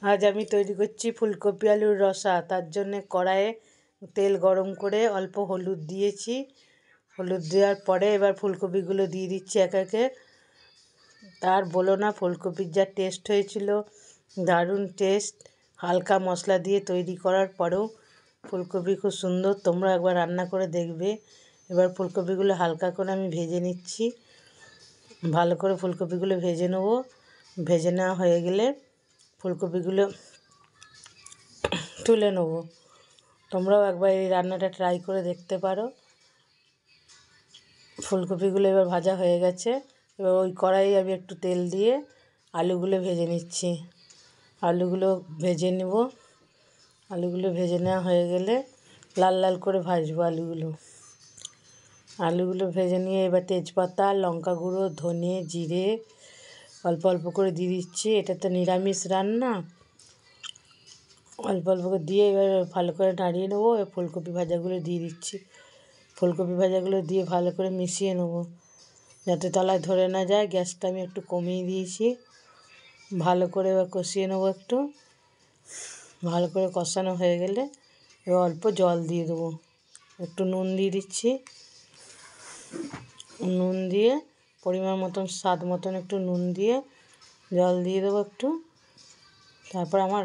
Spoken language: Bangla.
আজ আমি তৈরি করছি ফুলকপি আলুর রসা। তার জন্যে কড়াইয়ে তেল গরম করে অল্প হলুদ দিয়েছি। হলুদ দেওয়ার পরে এবার ফুলকপিগুলো দিয়ে দিচ্ছি এক একে। তার বলো না, ফুলকপির যা টেস্ট হয়েছিল, দারুণ টেস্ট। হালকা মশলা দিয়ে তৈরি করার পরেও ফুলকপি খুব সুন্দর। তোমরা একবার রান্না করে দেখবে। এবার ফুলকপিগুলো হালকা করে আমি ভেজে নিচ্ছি। ভালো করে ফুলকপিগুলো ভেজে নেব। ভেজে নেওয়া হয়ে গেলে ফুলকপিগুলো তুলে নেব। তোমরাও একবার এই রান্নাটা ট্রাই করে দেখতে পারো। ফুলকপিগুলো এবার ভাজা হয়ে গেছে। এবার ওই কড়াইয়ে আমি একটু তেল দিয়ে আলুগুলো ভেজে নিচ্ছি। আলুগুলো ভেজে নেব। আলুগুলো ভেজে নেওয়া হয়ে গেলে লাল লাল করে ভাজবো আলুগুলো ভেজে নিয়ে এবার তেজপাতা, লঙ্কা গুঁড়ো, ধনে, জিরে অল্প অল্প করে দিয়ে দিচ্ছি। এটা তো নিরামিষ রান্না। অল্প অল্প করে দিয়ে এবার ভালো করে নাড়িয়ে নেবো। ফুলকপি ভাজাগুলো দিয়ে দিচ্ছি। ফুলকপি ভাজাগুলো দিয়ে ভালো করে মিশিয়ে নেবো যাতে তলায় ধরে না যায়। গ্যাসটা আমি একটু কমিয়ে দিয়েছি। ভালো করে এবার কষিয়ে নেবো একটু। ভালো করে কষানো হয়ে গেলে এবার অল্প জল দিয়ে দেবো। একটু নুন দিয়ে দিচ্ছি। নুন দিয়ে পরিমাণ মতন, স্বাদ মতন একটু নুন দিয়ে জল দিয়ে দেবো একটু। তারপর আমার